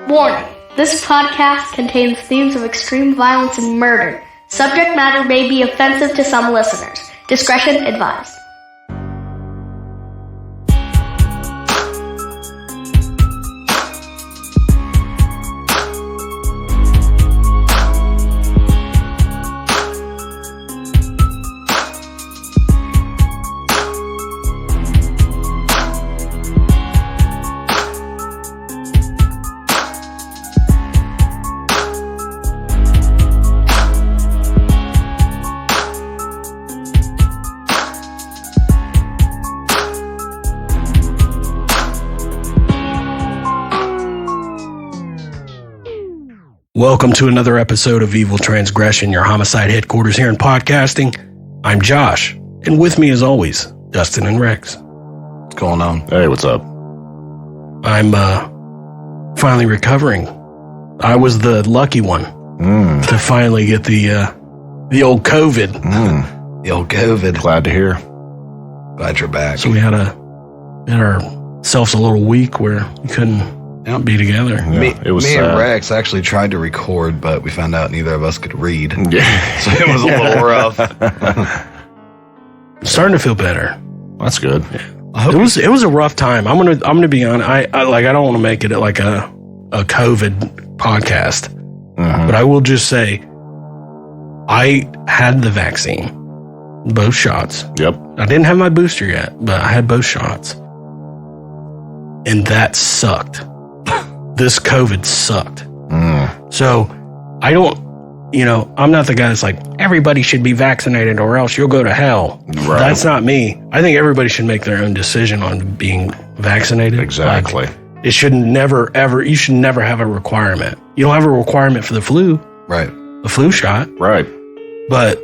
Warning, this podcast contains themes of extreme violence and murder. Subject matter may be offensive to some listeners. Discretion advised. Welcome to another episode of Evil Transgression, your homicide headquarters here in podcasting. I'm Josh, and with me as always, Dustin and Rex. What's going on? Hey, what's up? I'm finally recovering. I was the lucky one to finally get the old COVID. The old COVID. Glad to hear. Glad you're back. So we had ourselves a little week where we couldn't be together. Yeah, me sad. and Rex actually tried to record, but we found out neither of us could read. Yeah. So it was a little rough. Starting to feel better. That's good. It was a rough time. I'm gonna be honest. I don't want to make it like a COVID podcast, but I will just say I had the vaccine, both shots. Yep. I didn't have my booster yet, but I had both shots, and that sucked. This COVID sucked. So I don't, I'm not the guy that's like, everybody should be vaccinated or else you'll go to hell. Right. That's not me. I think everybody should make their own decision on being vaccinated. Exactly. Like, it should never, ever, you should never have a requirement. You don't have a requirement for the flu. Right. The flu shot. Right. But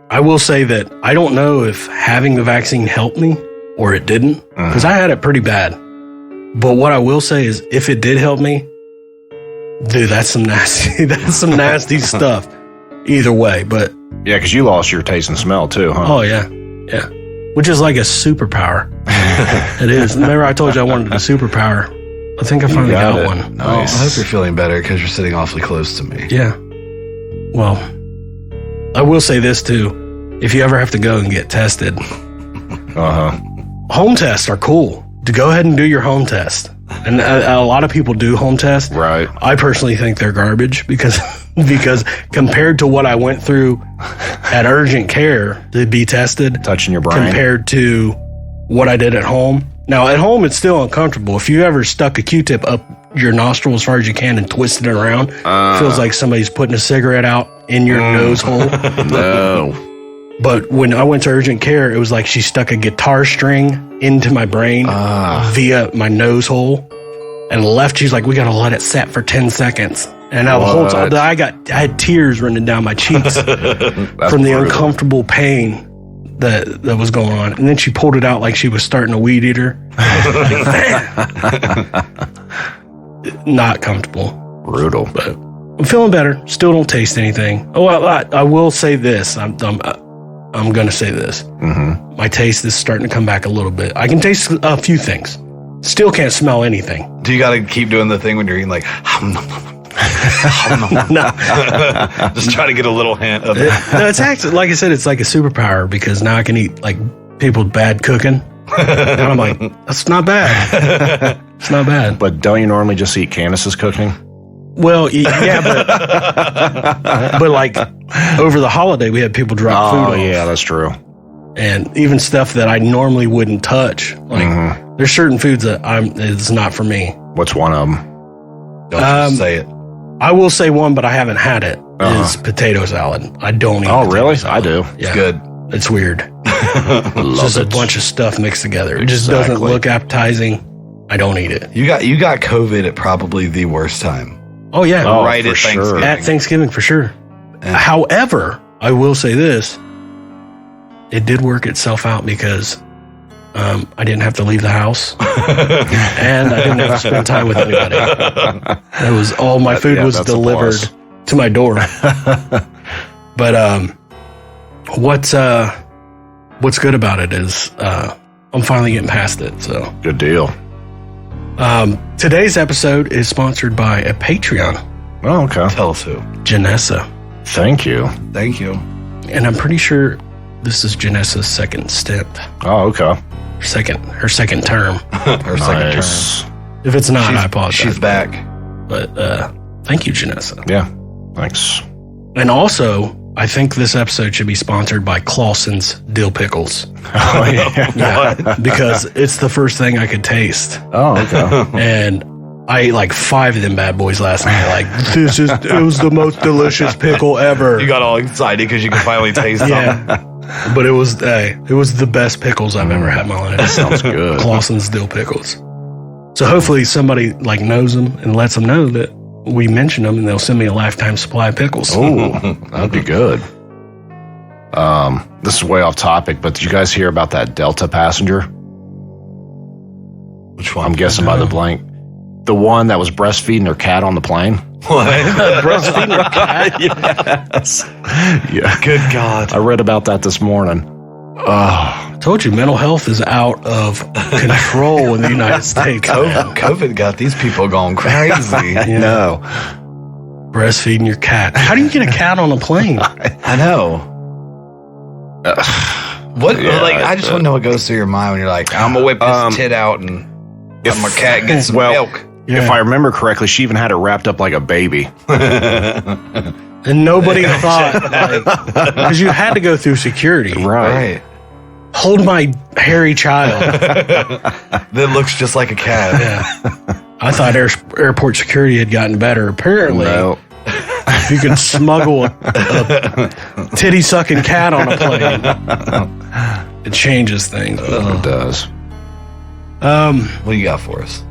I will say that I don't know if having the vaccine helped me or it didn't, because I had it pretty bad. But what I will say is, if it did help me, dude, that's some nasty stuff. Either way, but Yeah, because you lost your taste and smell too, huh? oh yeah, which is like a superpower. It is. Remember, I told you I wanted a superpower. I think I finally got one. Nice. I hope you're feeling better because you're sitting awfully close to me. Yeah. Well, I will say this too: if you ever have to go and get tested, home tests are cool. To go ahead and do your home test. And a lot of people do home tests. Right. I personally think they're garbage because compared to what I went through at urgent care to be tested, Touching your brain. compared to what I did at home. Now, at home, it's still uncomfortable. If you ever stuck a Q-tip up your nostril as far as you can and twisted it around, it feels like somebody's putting a cigarette out in your nose hole. No. But when I went to urgent care, it was like she stuck a guitar string into my brain via my nose hole and left. She's like, we got to let it set for 10 seconds. And now the whole time, I had tears running down my cheeks from the uncomfortable pain that was going on. And then she pulled it out like she was starting a weed eater. Not comfortable. Brutal. But I'm feeling better. Still don't taste anything. Oh, I will say this. I'm going to say this. My taste is starting to come back a little bit. I can taste a few things. Still can't smell anything. Do you got to keep doing the thing when you're eating like, No. just try to get a little hint of it. No, it's actually, like I said, it's like a superpower because now I can eat like people's bad cooking. And I'm like, that's not bad. It's not bad. But don't you normally just eat Candace's cooking? Well, yeah, but like over the holiday, we had people drop food off. Oh, yeah, that's true. And even stuff that I normally wouldn't touch. Like there's certain foods that it's not for me. What's one of them? Don't just say it. I will say one, but I haven't had it, is potato salad. I don't eat Oh, potato really? salad. I do. Yeah. It's good. It's weird. It's just a bunch of stuff mixed together. It just doesn't look appetizing. I don't eat it. You got COVID at probably the worst time. Oh, yeah. Oh, right for at sure. Thanksgiving. At Thanksgiving, for sure. However, I will say this. It did work itself out because I didn't have to leave the house and I didn't have to spend time with anybody. It was all my food was delivered to my door. But what's good about it is I'm finally getting past it. So Good deal. Today's episode is sponsored by a Patreon, Oh, okay. Tell us who. Janessa. Thank you. Thank you. And I'm pretty sure this is Janessa's second stint. Oh, okay. Her second term. Her second Nice. turn. If it's not, I apologize. She's back. But thank you, Janessa. Yeah. Thanks. And also, I think this episode should be sponsored by Clausen's Dill Pickles. Oh, yeah. Yeah, because it's the first thing I could taste. Oh, okay. And I ate like 5 of them bad boys last night. Like, it was the most delicious pickle ever. You got all excited because you could finally taste something. Yeah. But it was the best pickles I've ever had in my life. Sounds good. Clausen's Dill Pickles. So hopefully somebody like knows them and lets them know that we mention them, and they'll send me a lifetime supply of pickles. Oh, that'd be good. This is way off topic, but did you guys hear about that Delta passenger? Which one? I'm guessing by the blank. The one that was breastfeeding her cat on the plane. What? Breastfeeding your cat? Yes. Yeah. Good God. I read about that this morning. I told you, mental health is out of control in the United States. COVID got these people going crazy. No. Breastfeeding your cat. How do you get a cat on a plane? I know. What? Yeah, I just want to know what goes through your mind when you're like, I'm gonna whip this tit out and let my cat get some milk. Yeah. If I remember correctly, she even had it wrapped up like a baby. And nobody thought, because you had to go through security. Right. Hold my hairy child. That looks just like a cat. Yeah. I thought airport security had gotten better. Apparently, No. if you can smuggle a titty sucking cat on a plane, it changes things. It does. What do you got for us?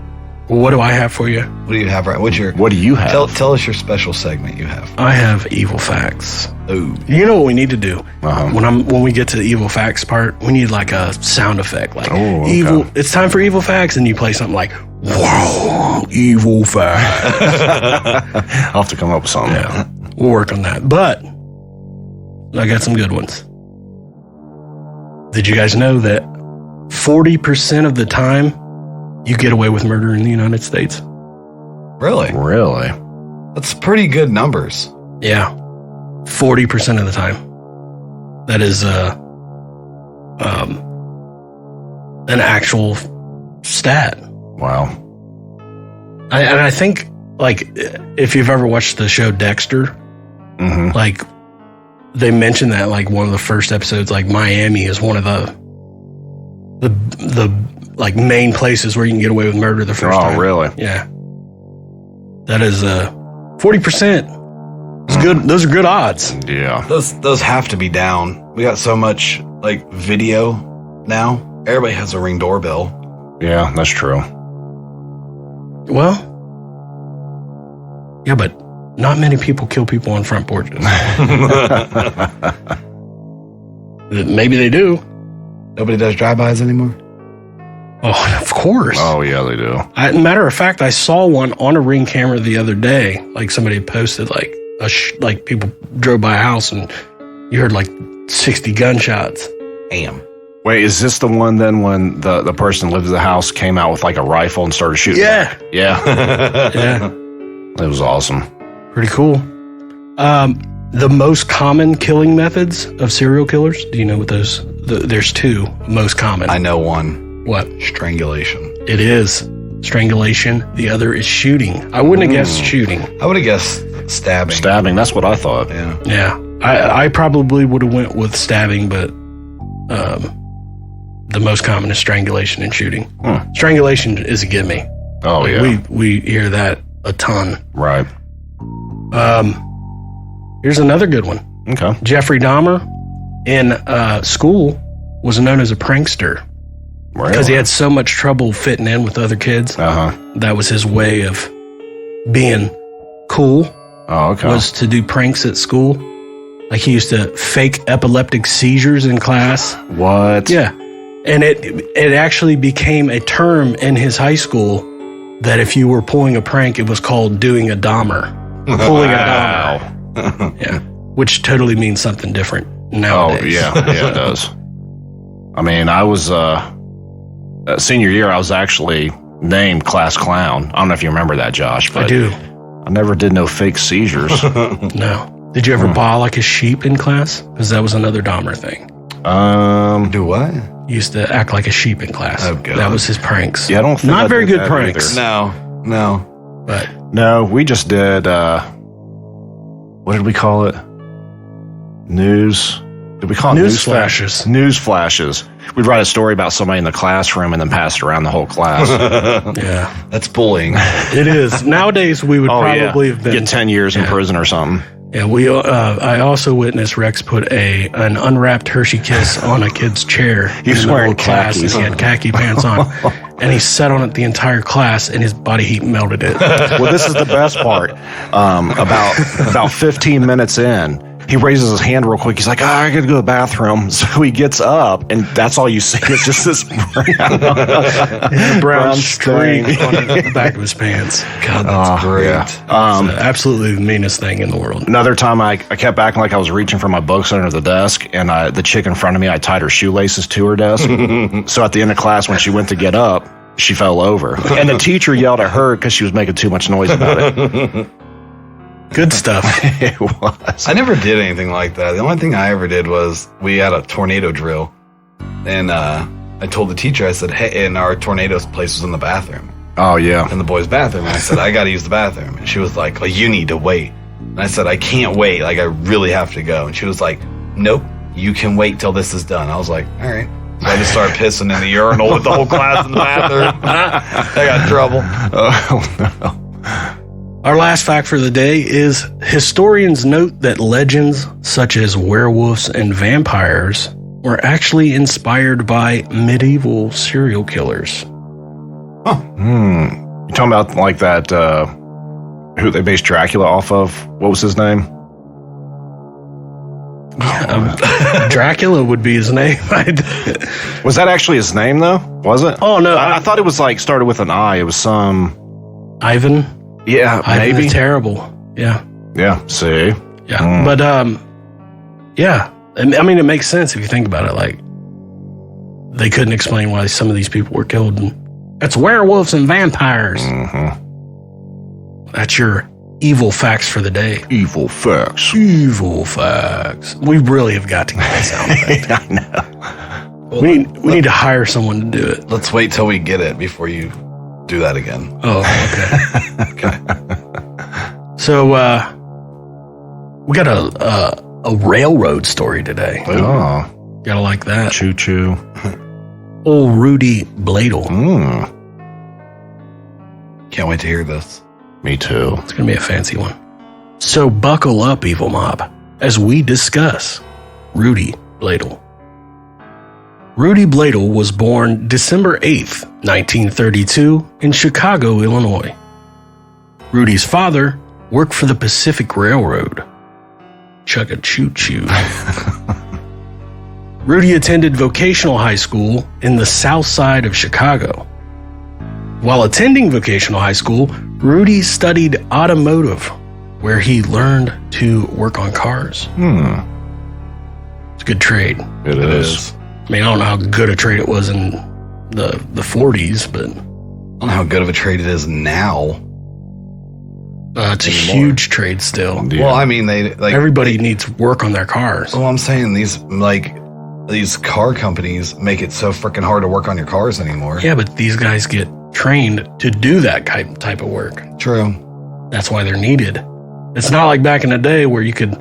What do I have for you? What do you have right? What's your? What do you have? Tell us your special segment you have. I have evil facts. Ooh. You know what we need to do? Uh-huh. When we get to the evil facts part, we need like a sound effect, like Oh, okay. evil. It's time for evil facts, and you play something like, "Wow, evil fact." I'll have to come up with something. Yeah, we'll work on that. But I got some good ones. Did you guys know that 40% of the time you get away with murder in the United States? Really? Really? That's pretty good numbers. Yeah, 40% of the time. That is an actual stat. Wow. I think, like, if you've ever watched the show Dexter, Mm-hmm. like, they mentioned that, like, one of the first episodes, like, Miami is one of the like, main places where you can get away with murder the first time. Oh, really? Yeah. That is 40%. It's good. Those are good odds. Yeah. Those have to be down. We got so much like video now. Everybody has a Ring doorbell. Yeah, that's true. Well, yeah, but not many people kill people on front porches. Maybe they do. Nobody does drive-bys anymore. Oh, of course. Oh, yeah, they do. Matter of fact, I saw one on a Ring camera the other day. Like, somebody had posted, like, like people drove by a house and you heard like 60 gunshots. Damn. Wait, is this the one then when the person that lived in the house came out with like a rifle and started shooting? Yeah. Yeah. Yeah. It was awesome. Pretty cool. The most common killing methods of serial killers. Do you know what those? There's 2 most common. I know one. What? Strangulation. It is strangulation. The other is shooting. I wouldn't have guessed shooting. I would have guessed stabbing. Stabbing, that's what I thought. Yeah. Yeah. I probably would have went with stabbing, but the most common is strangulation and shooting. Strangulation is a gimme. Oh, Like, yeah. We hear that a ton. Right. Here's another good one. Okay. Jeffrey Dahmer in school was known as a prankster Really? because he had so much trouble fitting in with other kids. Uh-huh. That was his way of being cool, Oh, okay. was to do pranks at school. Like, he used to fake epileptic seizures in class. What? Yeah. And it actually became a term in his high school that if you were pulling a prank, it was called doing a Dahmer. Pulling a Dahmer. Yeah. Which totally means something different Oh, nowadays. yeah. Yeah, it does. I mean, I was, senior year, I was actually named Class Clown. I don't know if you remember that, Josh, but I do. I never did no fake seizures. No. Did you ever bawl like a sheep in class? Because that was another Dahmer thing. Do what? He used to act like a sheep in class. Oh, God. That was his pranks. Yeah, I don't think Not I very did good that pranks. either. No. But No, we just did, what did we call it? News. Did we call it News flashes. News flashes. We'd write a story about somebody in the classroom and then pass it around the whole class. yeah, That's bullying. it is. Nowadays, we would probably have been. Get 10 years in prison or something. Yeah, I also witnessed Rex put an unwrapped Hershey Kiss on a kid's chair. He was in the wearing whole class, khakis. and he had khaki pants on. And he sat on it the entire class, and his body heat melted it. Well, this is the best part. About 15 minutes in, he raises his hand real quick. He's like, I gotta go to the bathroom. So he gets up, and that's all you see is just this brown streak on the back of his pants. God, that's great. Yeah. Absolutely the meanest thing in the world. Another time, I kept acting like I was reaching for my books under the desk, and the chick in front of me, I tied her shoelaces to her desk. So at the end of class, when she went to get up, she fell over. And the teacher yelled at her because she was making too much noise about it. Good stuff. It was. I never did anything like that. The only thing I ever did was we had a tornado drill. And I told the teacher, I said, hey, and our tornado place was in the bathroom. Oh, yeah. In the boys' bathroom. And I said, I got to use the bathroom. And she was like, well, you need to wait. And I said, I can't wait. Like, I really have to go. And she was like, nope, you can wait till this is done. I was like, all right. So I just started pissing in the urinal with the whole class in the bathroom. I got in trouble. Oh, no. Our last fact for the day is historians note that legends such as werewolves and vampires were actually inspired by medieval serial killers. You talking about like that, who they based Dracula off of? What was his name? Dracula would be his name. Was that actually his name, though? Was it? Oh, no. I thought it was like started with an I. It was some. Ivan? Yeah, Ivan maybe. the Terrible. Yeah. Yeah, see? Yeah. But, yeah. I mean, it makes sense if you think about it. Like, they couldn't explain why some of these people were killed. And it's werewolves and vampires. Mm-hmm. That's your evil facts for the day. Evil facts. Evil facts. We really have got to get that sound effect. I know. We need to hire someone to do it. Let's wait till we get it before you do that again. Oh, okay. So, we got a railroad story today. Oh, Gotta like that. choo choo. Old Rudy Bladel. Can't wait to hear this. Me too. It's gonna be a fancy one. So buckle up, evil mob, as we discuss Rudy Bladel. Rudy Bladel was born December 8th, 1932 in Chicago, Illinois. Rudy's father worked for the Pacific Railroad. Chugga-choo-choo. Rudy attended vocational high school in the south side of Chicago. While attending vocational high school, Rudy studied automotive, where he learned to work on cars. It's a good trade. It is. I mean, I don't know how good a trade it was in the 40s, but I don't know how good of a trade it is now. it's a huge trade still. Yeah. Well, I mean, they like Everybody needs work on their cars. Well, I'm saying these car companies make it so freaking hard to work on your cars anymore. Yeah, but these guys get trained to do that type of work. True. That's why they're needed. It's not like back in the day where you could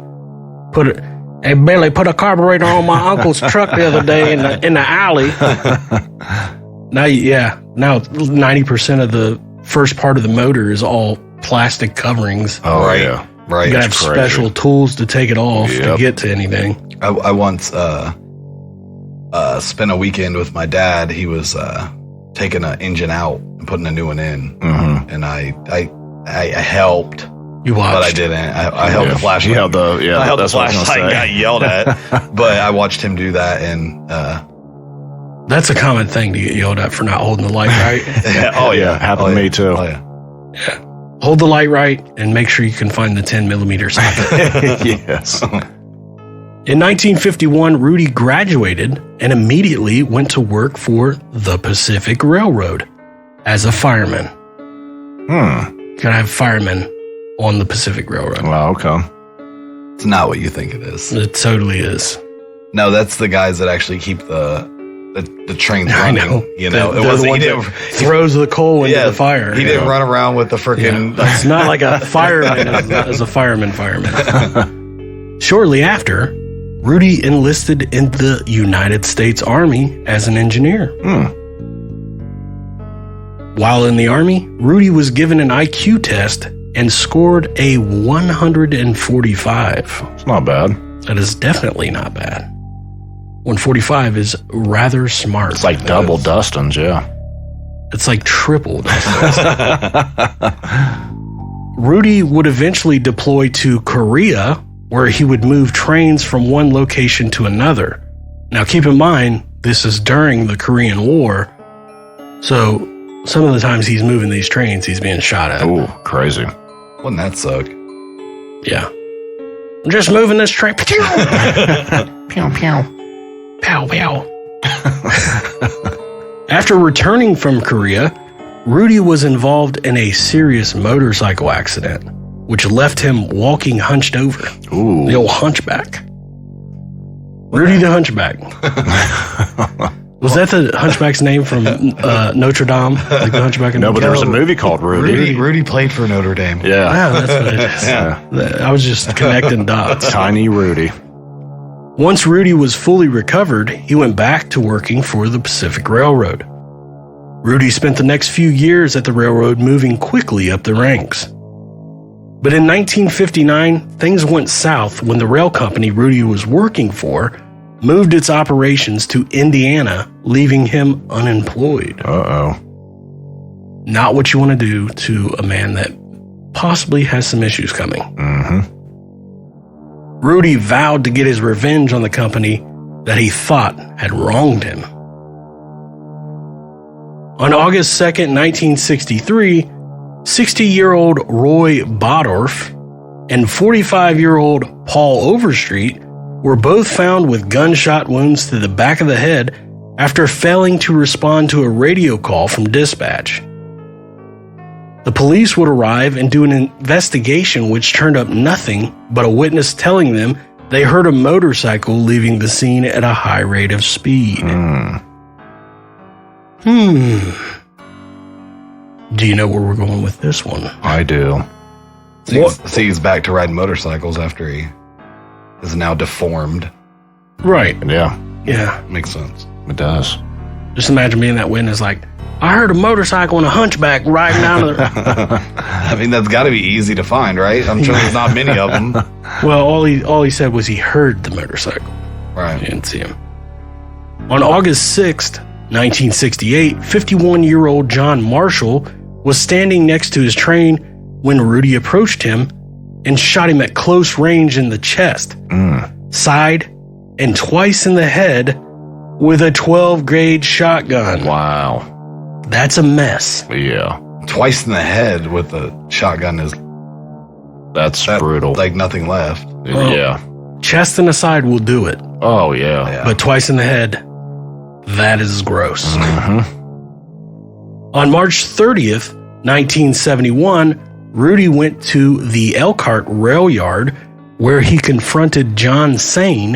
put it. Hey, Billy, put a carburetor on my uncle's truck the other day in the alley. Now 90% of the first part of the motor is all plastic coverings. Oh, Right. yeah. Right. You gotta have crazy. special tools to take it off to Yep. get to anything. I once spent a weekend with my dad. He was taking an engine out and putting a new one in, and I helped, You watched. but I didn't. I held the flashlight. He held the, I held the that's what I was gonna flashlight and say. got yelled at, but I watched him do that, and That's a common thing to get yelled at for not holding the light right. oh Yeah, happened to me too. Oh yeah. Hold the light right and make sure you can find the 10 millimeter socket. Yes. In 1951, Rudy graduated and immediately went to work for the Pacific Railroad as a fireman. Gotta have firemen on the Pacific Railroad. Wow, okay. It's not what you think it is. It totally is. No, that's the guys that actually keep the trains running. I know. You know, They're the one that throws the coal into the fire. He didn't run around with the freaking. Yeah. It's not like a fireman as a fireman. Shortly after, Rudy enlisted in the United States Army as an engineer. While in the Army, Rudy was given an IQ test and scored a 145. It's not bad. That is definitely not bad. 145 is rather smart. It's like double Dustin's, yeah. It's like triple Dustin's. Rudy would eventually deploy to Korea, where he would move trains from one location to another. Now, keep in mind, this is during the Korean War, so some of the times he's moving these trains, he's being shot at. Ooh, crazy. Wouldn't that suck? Yeah. I'm just moving this train. Pew, pew. Pow, pow. After returning from Korea, Rudy was involved in a serious motorcycle accident, which left him walking hunched over. Ooh. The old hunchback. Rudy the Hunchback. Was that the Hunchback's name from Notre Dame? Like the Hunchback in No, but there was a movie called Rudy. Rudy played for Notre Dame. Yeah. Wow, that's what it is. Yeah. I was just connecting dots. Tiny Rudy. Once Rudy was fully recovered, he went back to working for the Pacific Railroad. Rudy spent the next few years at the railroad moving quickly up the ranks. But in 1959, things went south when the rail company Rudy was working for moved its operations to Indiana, leaving him unemployed. Uh-oh. Not what you want to do to a man that possibly has some issues coming. Mm-hmm. Rudy vowed to get his revenge on the company that he thought had wronged him. On August 2nd, 1963, 60-year-old Roy Bodorf and 45-year-old Paul Overstreet were both found with gunshot wounds to the back of the head after failing to respond to a radio call from dispatch. The police would arrive and do an investigation which turned up nothing but a witness telling them they heard a motorcycle leaving the scene at a high rate of speed. Do you know where we're going with this one? I do. So he's back to riding motorcycles after he is now deformed. Right. Yeah, Yeah. Makes sense. it does. Just imagine being that witness like, I heard a motorcycle and a hunchback riding down the... I mean, that's got to be easy to find, right? I'm sure there's not many of them. Well, all he said was he heard the motorcycle. Right. He didn't see him. On August 6th, 1968, 51-year-old John Marshall was standing next to his train when Rudy approached him and shot him at close range in the chest, side, and twice in the head with a 12-gauge shotgun. Wow. That's a mess. Yeah. Twice in the head with the shotgun is That's brutal. like nothing left. Yeah. Chest and the side will do it, Oh, yeah. but twice in the head, that is gross. Mm-hmm. On March 30th, 1971, Rudy went to the Elkhart rail yard where he confronted John Sane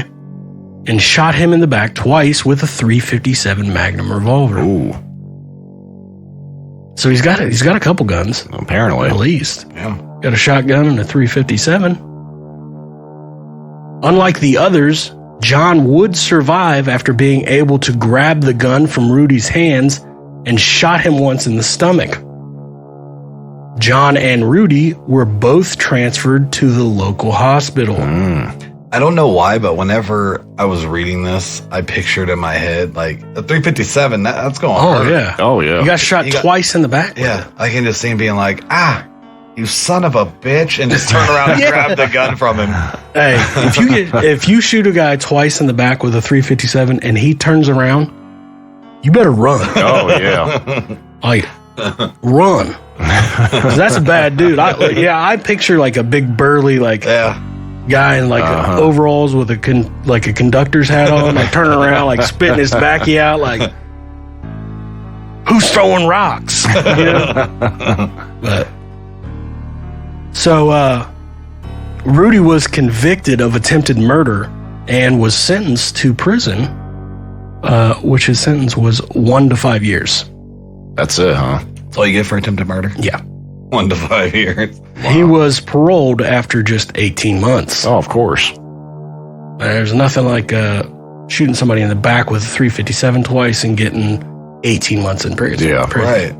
and shot him in the back twice with a .357 Magnum revolver. Ooh. So he's got a couple guns, Apparently. at least. Yeah. Got a shotgun and a .357. Unlike the others, John would survive after being able to grab the gun from Rudy's hands and shot him once in the stomach. John and Rudy were both transferred to the local hospital. I don't know why, but whenever I was reading this, I pictured in my head like a 357. That's going. Oh, hurt. yeah. Oh, yeah. You got shot twice in the back? Yeah, I can just see him being like, you son of a bitch, and just turn around and grab the gun from him. Hey, if you shoot a guy twice in the back with a .357 and he turns around, you better run. Oh, yeah. Like, run. 'Cause that's a bad dude. I picture like a big burly guy in like overalls with a conductor's hat on, like turning around, like spitting his backy out, like, who's throwing rocks? You know? But so Rudy was convicted of attempted murder and was sentenced to prison, which his sentence was 1 to 5 years. That's it, huh? That's all you get for attempted murder? Yeah. 1 to 5 years. Wow. He was paroled after just 18 months. Oh, of course. There's nothing like shooting somebody in the back with a .357 twice and getting 18 months in prison. Yeah, right.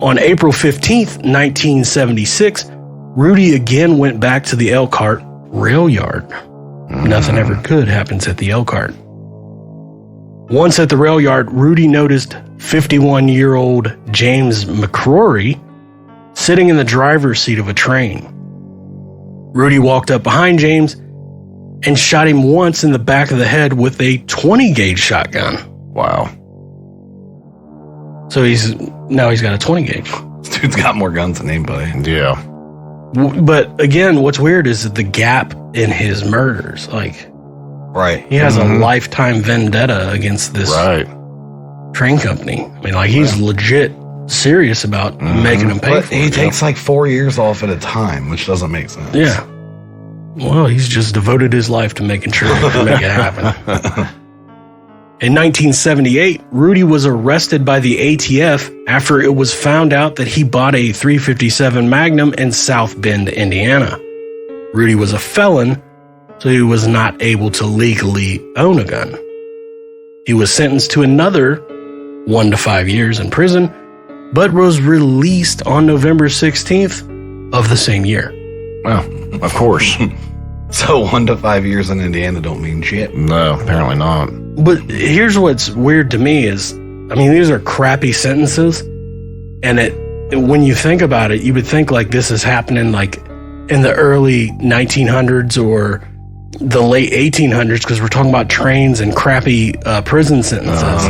On April 15th, 1976, Rudy again went back to the Elkhart rail yard. Nothing ever good happens at the Elkhart. Once at the rail yard, Rudy noticed 51-year-old James McCrory sitting in the driver's seat of a train. Rudy walked up behind James and shot him once in the back of the head with a 20-gauge shotgun. Wow. So he's got a 20-gauge. This dude's got more guns than anybody. Yeah. But again, what's weird is the gap in his murders. Like, right. He has a lifetime vendetta against this train company. I mean, like, he's legit serious about making them pay but for he it. takes like 4 years off at a time, which doesn't make sense. Yeah. Well, he's just devoted his life to making sure he can make it happen. In 1978, Rudy was arrested by the ATF after it was found out that he bought a .357 Magnum in South Bend, Indiana. Rudy was a felon, so he was not able to legally own a gun. He was sentenced to another 1 to 5 years in prison, but was released on November 16th of the same year. Well, of course. So 1 to 5 years in Indiana don't mean shit. No, apparently not. But here's what's weird to me is, I mean, these are crappy sentences, and when you think about it, you would think like this is happening like in the early 1900s or the late 1800s, because we're talking about trains and crappy prison sentences.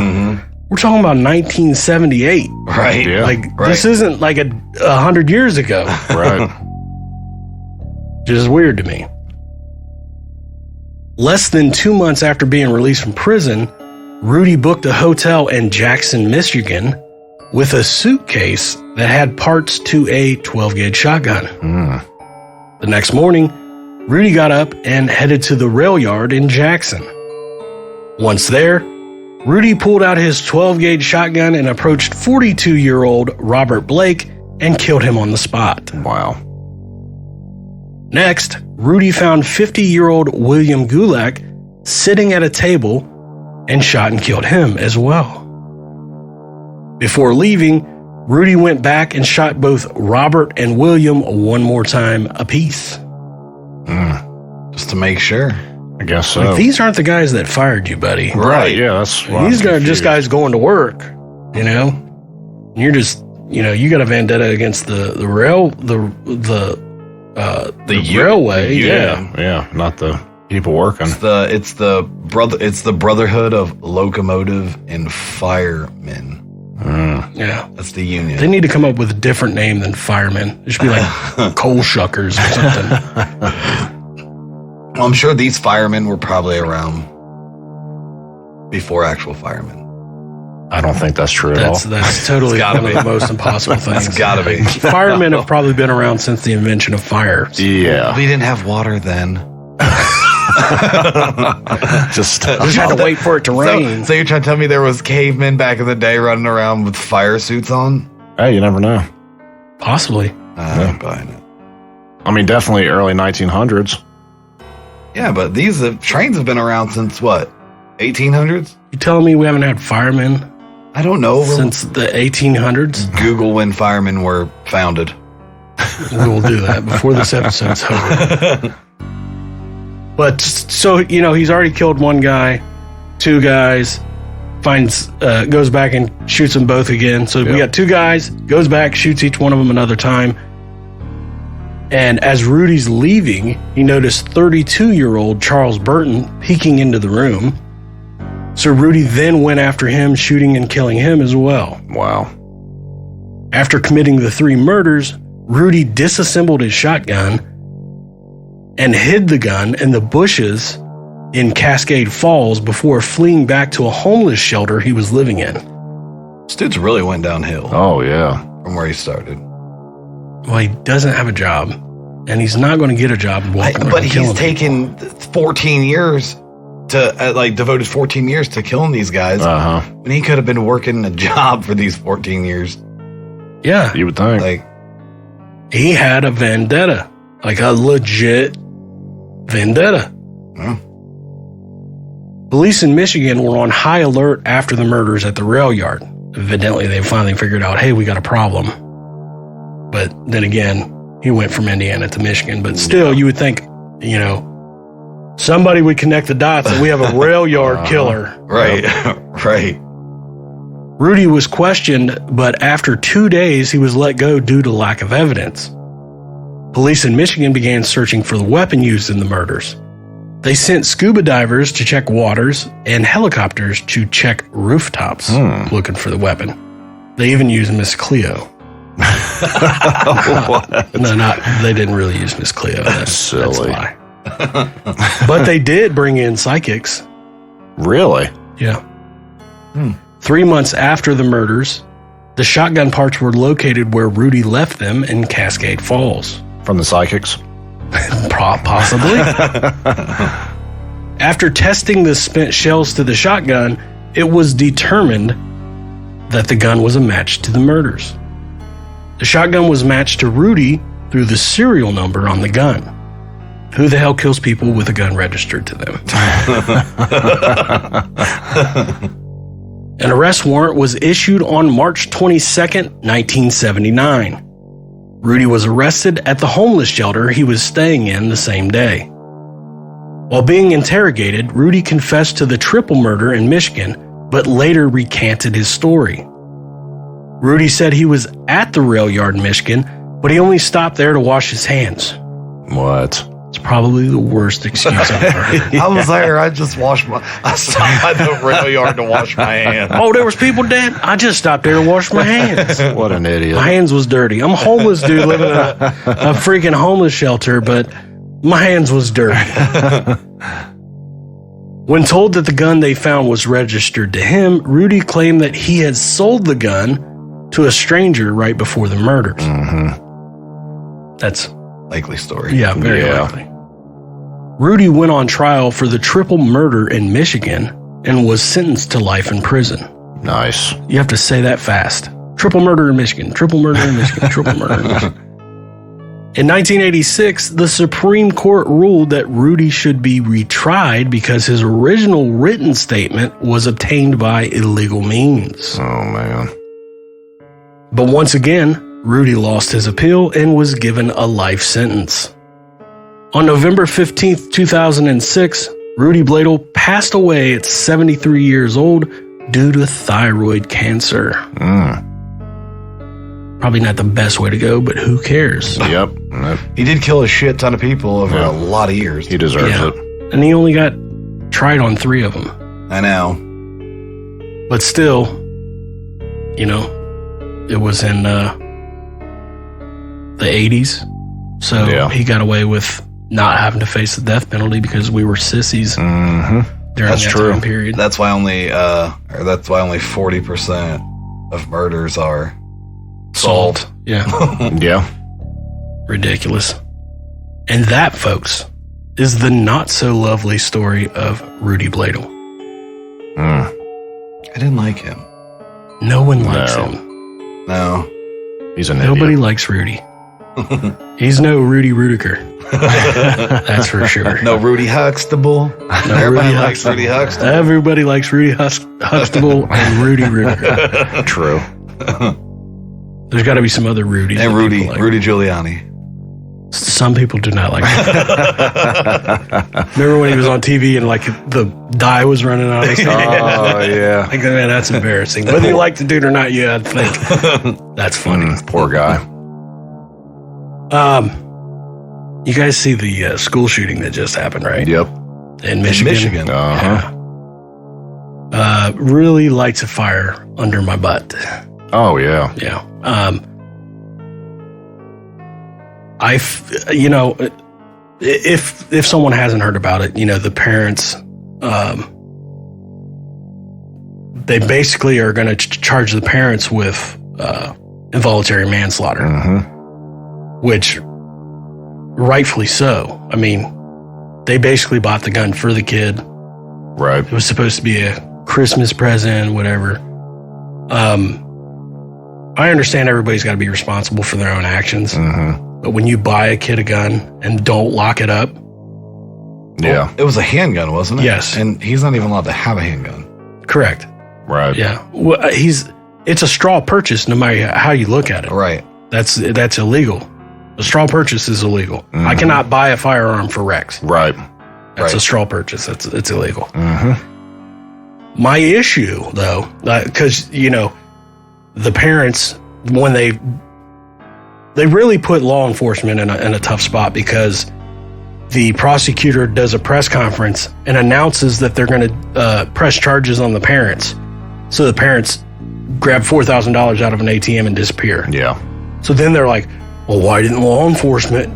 We're talking about 1978. Right. Yeah. Like, this isn't like 100 years ago. Right. Which is weird to me. Less than 2 months after being released from prison, Rudy booked a hotel in Jackson, Michigan, with a suitcase that had parts to a 12-gauge shotgun. The next morning, Rudy got up and headed to the rail yard in Jackson. Once there, Rudy pulled out his 12-gauge shotgun and approached 42-year-old Robert Blake and killed him on the spot. Wow. Next, Rudy found 50-year-old William Gulak sitting at a table and shot and killed him as well. Before leaving, Rudy went back and shot both Robert and William one more time apiece. Just to make sure. I guess so. Like, these aren't the guys that fired you, buddy. Right, yeah, that's why These I'm guys are just confused. guys going to work, you know? And you're just, you got a vendetta against the railway. Yeah, not the people working. It's the Brotherhood of Locomotive and Firemen. Yeah. That's the union. They need to come up with a different name than firemen. It should be like coal shuckers or something. Well, I'm sure these firemen were probably around before actual firemen. I don't think that's true at all. That's totally one of the most impossible things. It's gotta be. Firemen have probably been around since the invention of fire. Yeah. We didn't have water then. Just had to wait for it to rain. So you're trying to tell me there was cavemen back in the day running around with fire suits on? hey, you never know. Possibly. I'm buying it. I mean, definitely early 1900s. Yeah, but these trains have been around since what? 1800s? You telling me we haven't had firemen I don't know. since the 1800s? Google when firemen were founded. We will do that before this episode's over. But so, he's already killed one guy, two guys, goes back and shoots them both again. So we got two guys, goes back, shoots each one of them another time. And as Rudy's leaving, he noticed 32-year-old Charles Burton peeking into the room. So Rudy then went after him, shooting and killing him as well. Wow. After committing the three murders, Rudy disassembled his shotgun and hid the gun in the bushes in Cascade Falls before fleeing back to a homeless shelter he was living in. This dude's really went downhill Oh, yeah. from where he started. Well, he doesn't have a job, and he's not going to get a job walking around But he's killing taken 14 years to, devoted 14 years to killing these guys. Uh-huh. When he could have been working a job for these 14 years. people. Yeah, You would think. Like, he had a vendetta, like a legit vendetta. Hmm. Police in Michigan were on high alert after the murders at the rail yard. Evidently, they finally figured out, hey, we got a problem. But then again, he went from Indiana to Michigan. But still, you would think, somebody would connect the dots that we have a rail yard killer. right, right. Rudy was questioned, but after 2 days, he was let go due to lack of evidence. Police in Michigan began searching for the weapon used in the murders. They sent scuba divers to check waters and helicopters to check rooftops looking for the weapon. They even used Miss Cleo. No, they didn't really use Miss Cleo. That's Silly. a lie. But they did bring in psychics. Really? Yeah. 3 months after the murders, the shotgun parts were located where Rudy left them in Cascade Falls. From the psychics? Possibly. After testing the spent shells to the shotgun, it was determined that the gun was a match to the murders. The shotgun was matched to Rudy through the serial number on the gun. Who the hell kills people with a gun registered to them? An arrest warrant was issued on March 22nd, 1979. Rudy was arrested at the homeless shelter he was staying in the same day. While being interrogated, Rudy confessed to the triple murder in Michigan, but later recanted his story. Rudy said he was at the rail yard in Michigan, but he only stopped there to wash his hands. What? It's probably the worst excuse I've ever heard. I was there. I stopped by the rail yard to wash my hands. Oh, there was people dead? I just stopped there to wash my hands. What an idiot. My hands was dirty. I'm a homeless dude living in a freaking homeless shelter, but my hands was dirty. When told that the gun they found was registered to him, Rudy claimed that he had sold the gun to a stranger right before the murders. That's Likely story. yeah, very likely. Rudy went on trial for the triple murder in Michigan and was sentenced to life in prison. Nice. You have to say that fast. Triple murder in Michigan, triple murder in Michigan, triple murder in Michigan. In 1986, the Supreme Court ruled that Rudy should be retried because his original written statement was obtained by illegal means. Oh, man. But once again, Rudy lost his appeal and was given a life sentence. On November 15th, 2006, Rudy Bladel passed away at 73 years old due to thyroid cancer. Probably not the best way to go, but who cares? Yep. He did kill a shit ton of people over a lot of years. He deserves Yeah. it. And he only got tried on 3 of them. I know. But still, it was in the 80s. So Yeah. he got away with not having to face the death penalty because we were sissies during That's that true. time period. That's why only 40% of murders are solved. Yeah. Yeah. Ridiculous. And that, folks, is the not so lovely story of Rudy Bladel. I didn't like him. No one likes No. him. No. He's an Nobody idiot. likes Rudy. He's no Rudy Rudiker. That's for sure. No Rudy Huxtable. Everybody Rudy likes Rudy Huxtable. Everybody likes Rudy Huxtable and Rudy Rudiker. True. There's got to be some other Rudys. And that Rudy people like. Rudy Giuliani. Some people do not like him. Remember when he was on TV and like the dye was running out of his hand? Oh, yeah. Like, man, that's embarrassing. Whether you like the dude or not, yeah, I'd think that's funny. Poor guy. You guys see the school shooting that just happened, right? Yep. In Michigan. Uh-huh. Really lights a fire under my butt. Oh, yeah. Yeah. If someone hasn't heard about it, the parents they basically are going to charge the parents with involuntary manslaughter, which rightfully so. I mean, they basically bought the gun for the kid. Right. It was supposed to be a Christmas present, whatever. I understand everybody's got to be responsible for their own actions, but when you buy a kid a gun and don't lock it up, well, it was a handgun, wasn't it? Yes, and he's not even allowed to have a handgun. Correct. Right. Yeah. Well, it's a straw purchase, no matter how you look at it. Right. That's illegal. A straw purchase is illegal. I cannot buy a firearm for Rex. Right. That's a straw purchase. It's illegal. My issue, though, because the parents, when they really put law enforcement in a tough spot, because the prosecutor does a press conference and announces that they're going to press charges on the parents. So the parents grab $4,000 out of an ATM and disappear. Yeah. So then they're like, well, why didn't law enforcement,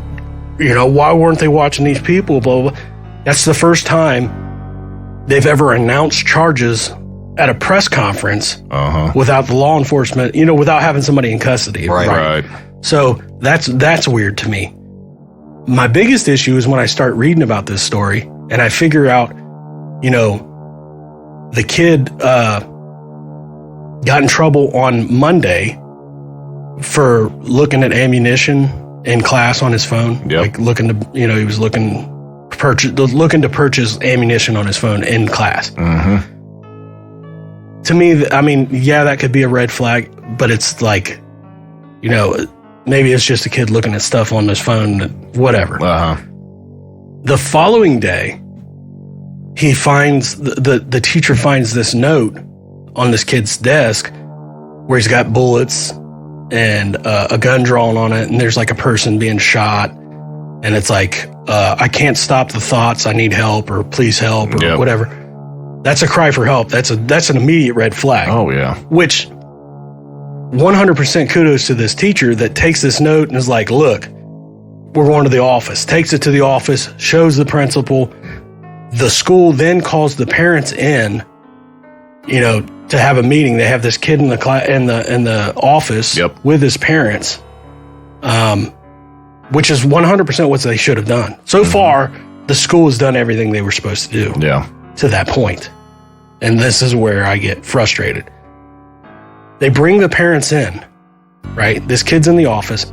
why weren't they watching these people, blah, blah, blah. That's the first time they've ever announced charges at a press conference without the law enforcement, without having somebody in custody. Right. So that's weird to me. My biggest issue is when I start reading about this story and I figure out, the kid got in trouble on Monday for looking at ammunition in class on his phone. Yep. Like looking to, he was looking to purchase ammunition on his phone in class. To me, I mean, yeah, that could be a red flag, but it's like, maybe it's just a kid looking at stuff on his phone, whatever. The following day, he finds the teacher finds this note on this kid's desk where he's got bullets and a gun drawn on it, and there's like a person being shot, and it's like, I can't stop the thoughts, I need help, or please help, or whatever. That's a cry for help. That's an immediate red flag. Oh, yeah. Which 100% kudos to this teacher that takes this note and is like, look, we're going to the office, takes it to the office, shows the principal. The school then calls the parents in, to have a meeting. They have this kid in the office with his parents, which is 100% what they should have done. So far, the school has done everything they were supposed to do. Yeah. To that point. And this is where I get frustrated. They bring the parents in, right? This kid's in the office.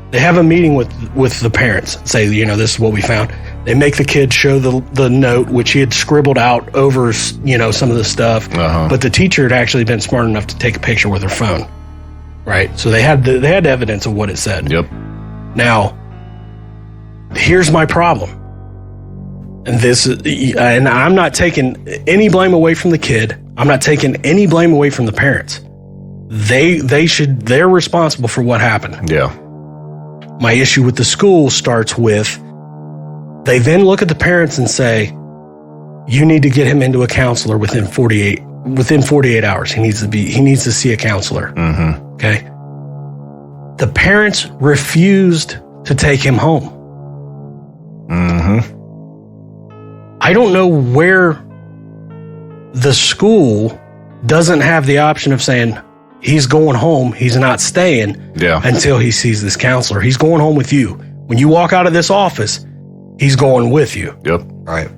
They have a meeting with the parents, say, this is what we found. They make the kid show the note, which he had scribbled out over, some of the stuff. But the teacher had actually been smart enough to take a picture with her phone, right? So they had evidence of what it said. Yep. Now, here's my problem. And I'm not taking any blame away from the kid. I'm not taking any blame away from the parents. They're responsible for what happened. Yeah. My issue with the school starts with, they then look at the parents and say, you need to get him into a counselor within 48 hours. He needs to see a counselor. Okay. The parents refused to take him home. I don't know where the school doesn't have the option of saying, he's going home, he's not staying until he sees this counselor. He's going home with you. When you walk out of this office, he's going with you. Yep. Right.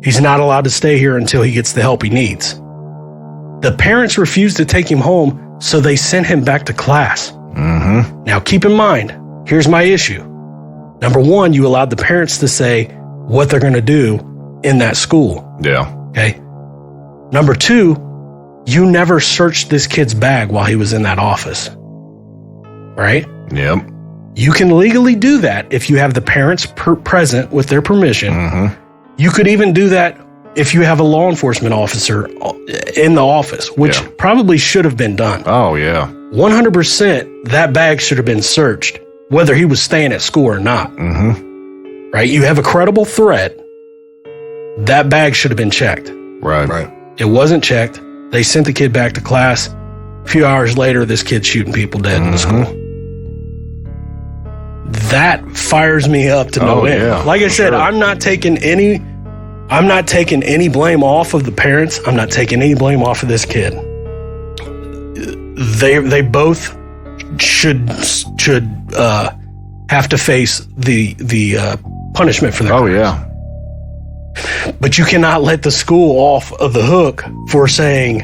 He's not allowed to stay here until he gets the help he needs. The parents refused to take him home, so they sent him back to class. Now, keep in mind, here's my issue. Number one, you allowed the parents to say what they're going to do in that school. Yeah. Okay. Number two, you never searched this kid's bag while he was in that office. Right? Yep. You can legally do that if you have the parents present with their permission. You could even do that if you have a law enforcement officer in the office, which probably should have been done. Oh, yeah. 100% that bag should have been searched, whether he was staying at school or not. Right? You have a credible threat. That bag should have been checked. Right. It wasn't checked. They sent the kid back to class. A few hours later, this kid's shooting people dead in the school. That fires me up to no end. Yeah, like I said, I'm not taking any blame off of the parents. I'm not taking any blame off of this kid. they both should have to face the punishment for their Oh, crimes. yeah. But you cannot let the school off of the hook for saying,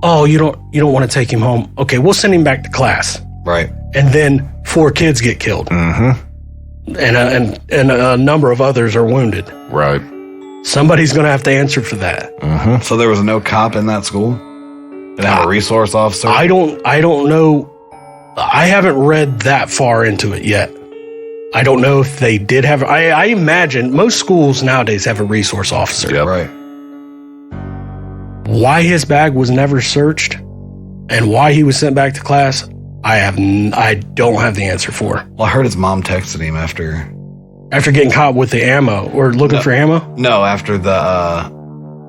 "Oh, you don't want to take him home. Okay, we'll send him back to class." Right. And then 4 kids get killed, Mm-hmm. and a number of others are wounded. Right. Somebody's going to have to answer for that. Mm-hmm. So there was no cop in that school? Didn't have a resource officer? I don't know. I haven't read that far into it yet. I don't know if they did have. I imagine most schools nowadays have a resource officer. Yep. Right. Why his bag was never searched and why he was sent back to class, I don't have the answer for. Well, I heard his mom texted him after After getting caught with the ammo or looking for ammo, No, after the after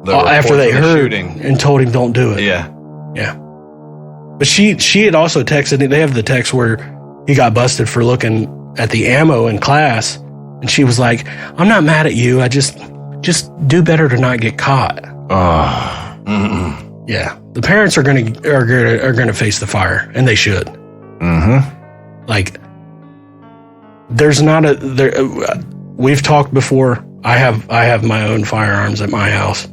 they report of the heard shooting. and told him don't do it. Yeah. Yeah. But she had also texted. They have the text where he got busted for looking at the ammo in class, and she was like, "I'm not mad at you. I just do better to not get caught." Yeah, the parents are gonna face the fire, and they should. Mm-hmm. Like, there's not we've talked before. I have my own firearms at my house.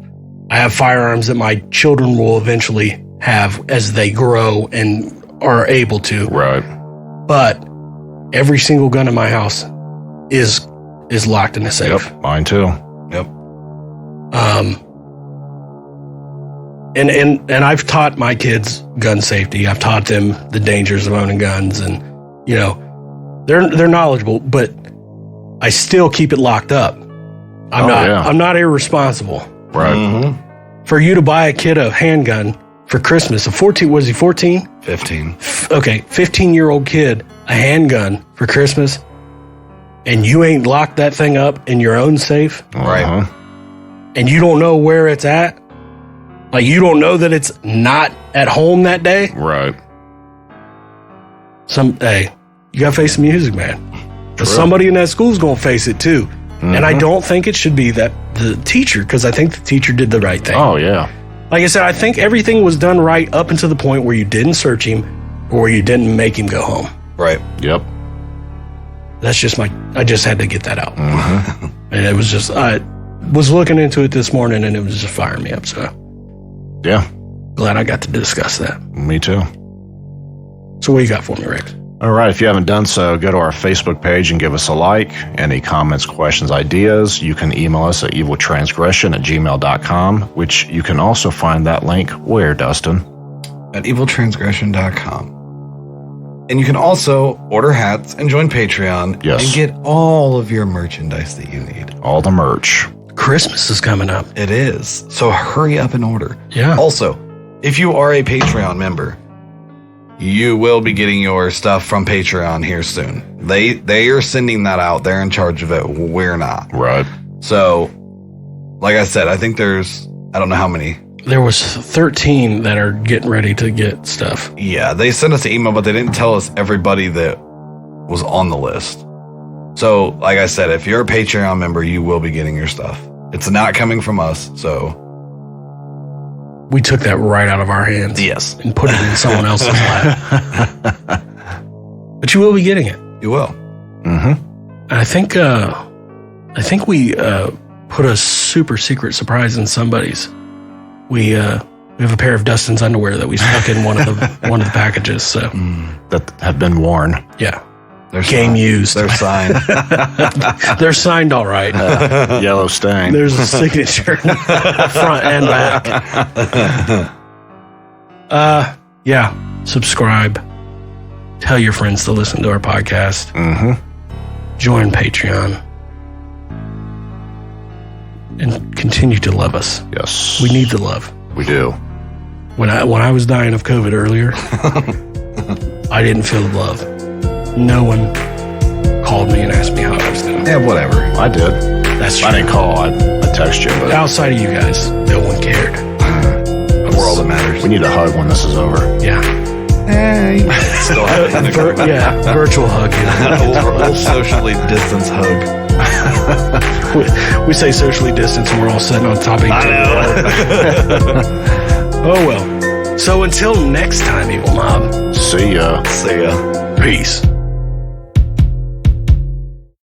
I have firearms that my children will eventually have as they grow and are able to. Right. But every single gun in my house is locked in a safe. Yep. Mine too. Yep. And I've taught my kids gun safety. I've taught them the dangers of owning guns, and they're knowledgeable, but I still keep it locked up. I'm not irresponsible. Right. Mm-hmm. For you to buy a kid a handgun for Christmas, was he 14? 15. Okay, 15-year-old kid, a handgun for Christmas, and you ain't locked that thing up in your own safe, Right. Uh-huh. and you don't know where it's at. Like, you don't know that it's not at home that day. Right. Hey, you gotta face the music, man. 'Cause True. somebody in that school's gonna face it too. And I Mhm. don't think it should be that the teacher, because I think the teacher did the right thing. Oh, yeah. Like I said, I think everything was done right up until the point where you didn't search him or where you didn't make him go home. Right. Yep. That's just I just had to get that out. Mm-hmm. And it was just, I was looking into it this morning and it was just firing me up. So Yeah. glad I got to discuss that. Me too. So what you got for me, Rex? All right. If you haven't done so, go to our Facebook page and give us a like. Any comments, questions, ideas, you can email us at eviltransgression@gmail.com, which you can also find that link where, Dustin? At eviltransgression.com. And you can also order hats and join Patreon Yes. and get all of your merchandise that you need. All the merch. Christmas is coming up. It is. So hurry up and order. Yeah. Also, if you are a Patreon member, you will be getting your stuff from Patreon here soon. They are sending that out. They're in charge of it. We're not. Right. So, like I said, I think I don't know how many. There was 13 that are getting ready to get stuff. Yeah, they sent us an email, but they didn't tell us everybody that was on the list. So, like I said, if you're a Patreon member, you will be getting your stuff. It's not coming from us, so. We took that right out of our hands. Yes. And put it in someone else's lap. But you will be getting it. You will. Mm-hmm. And I think we put a super secret surprise in somebody's. We have a pair of Dustin's underwear that we stuck in one of the packages. So That have been worn. yeah, They're game signed. used. They're signed. They're signed all right. Yellow stain. There's a signature front and back. Yeah. Subscribe. Tell your friends to listen to our podcast. Mm-hmm. Join Patreon. And continue to love us. Yes. We need the love. We do. When I was dying of COVID earlier, I didn't feel the love. No one called me and asked me how I was doing. Yeah, whatever. I did. That's true. I didn't call. I text you, but Outside of you guys, no one cared. The world that matters. we need a hug when this is over. Yeah. Hey. Still have it. Virtual hug. We'll socially distance hug. We say socially distanced and we're all sitting on top of each other. Oh well. So until next time, Evil Mob. See ya. See ya. Peace.